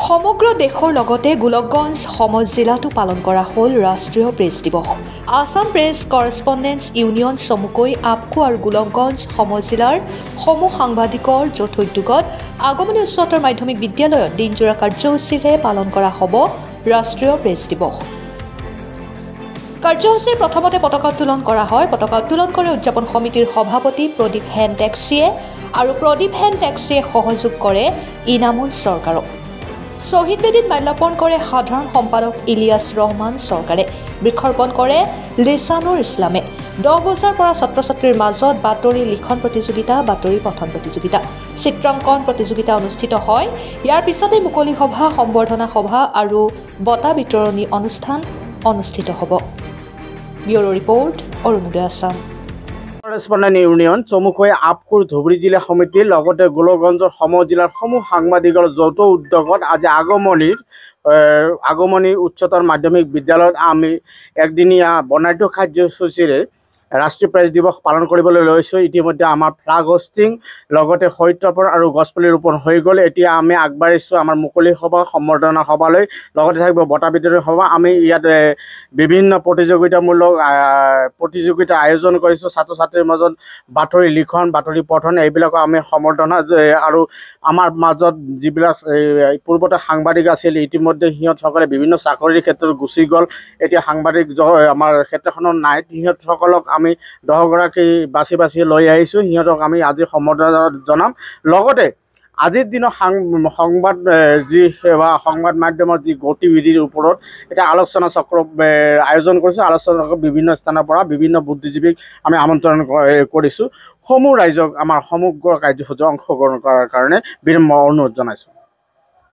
সমগ্ৰ দেশৰ লগতে গোলকগঞ্জ সমজিলাতো পালন কৰা হ'ল ৰাষ্ট্ৰীয় প্ৰেছ দিৱস। আসাম প্ৰেছ কৰেছপণ্ডেণ্টছ ইউনিয়ন চমুকৈ আপকো আৰু গোলকগঞ্জ সমজিলাৰ সমূহ সাংবাদিকৰ যৌথ উদ্যোগত আগমনী উচ্চতৰ মাধ্যমিক বিদ্যালয়ত দিনজোৰা কাৰ্যসূচীৰে পালন কৰা হ'ব ৰাষ্ট্ৰীয় প্ৰেছ দিৱস। কাৰ্যসূচীৰ প্ৰথমতে পতাকা উত্তোলন কৰা হয়। পতাকা উত্তোলন কৰে উদযাপন সমিতিৰ সভাপতি প্ৰদীপ হেন টেক্সিয়ে আৰু প্ৰদীপ হেন টেক্সিয়ে সহযোগ কৰে ইনামুল চৰকাৰক। শ্বহীদ বেদীত মাল্যাৰ্পণ কৰে সাধাৰণ সম্পাদক ইলিয়াছ ৰহমান চৰকাৰে। বৃক্ষৰোপণ কৰে লিছানুৰ ইছলামে। 10 বজাৰ পৰা ছাত্ৰ ছাত্ৰীৰ মাজত বাতৰি লিখন প্ৰতিযোগিতা, বাতৰি পঠন প্ৰতিযোগিতা, চিত্ৰাংকন প্ৰতিযোগিতা অনুষ্ঠিত হয়। ইয়াৰ পিছতে মুকলি সভা, সম্বৰ্ধনা সভা আৰু বঁটা বিতৰণী অনুষ্ঠান অনুষ্ঠিত হ'ব। Bureau report, Arunodoy Assam. Correspondent union চমুকৈ আপকোৰ ধুবুৰী জিলা সমিতিৰ লগতে গোলকগঞ্জৰ সমজিলাৰ সমূহ সাংবাদিকৰ যৌথ উদ্যোগত আজি আগমনী উচ্চতৰ মাধ্যমিক বিদ্যালয়ত আমি একদিনীয়া বৰ্ণাঢ্য কাৰ্যসূচীৰে ৰাষ্ট্ৰীয় প্ৰেছ দিৱস পালন কৰিবলৈ লৈছোঁ। ইতিমধ্যে আমাৰ ফ্লাগ হোষ্টিং লগতে শৈত্যপৰ আৰু গছপুলি ৰোপণ হৈ গ'ল। এতিয়া আমি আগবাঢ়িছোঁ আমাৰ মুকলি সভা, সম্বৰ্ধনা সভালৈ। লগতে থাকিব বঁটা বিতৰণী সভা। আমি ইয়াত বিভিন্ন প্ৰতিযোগিতামূলক প্ৰতিযোগিতা আয়োজন কৰিছোঁ। ছাত্ৰ ছাত্ৰীৰ মাজত বাতৰি লিখন, বাতৰি পঠন এইবিলাকক আমি সম্বৰ্ধনা আৰু আমাৰ মাজত যিবিলাক পূৰ্বতে সাংবাদিক আছিল, ইতিমধ্যে সিহঁতসকলে বিভিন্ন চাকৰিৰ ক্ষেত্ৰত গুচি গ'ল। এতিয়া সাংবাদিক আমাৰ ক্ষেত্ৰখনত নাই। সিহঁতসকলক আমি 10 গৰাকী বাছি লৈ আহিছোঁ। সিহঁতক আমি আজি সম্বৰ্ধনা জনাম। লগতে আজিৰ দিনৰ সংবাদ সংবাদ মাধ্যমৰ যি গতিবিধিৰ ওপৰত এটা আলোচনা চক্ৰ আয়োজন কৰিছোঁ। আলোচনা চক্ৰ বিভিন্ন স্থানৰ পৰা বিভিন্ন বুদ্ধিজীৱীক আমি আমন্ত্ৰণ কৰিছোঁ। সমূহ ৰাইজক আমাৰ সমগ্ৰ কাৰ্যসূচীত অংশগ্ৰহণ কৰাৰ কাৰণে বিনম্ৰ অনুৰোধ জনাইছোঁ।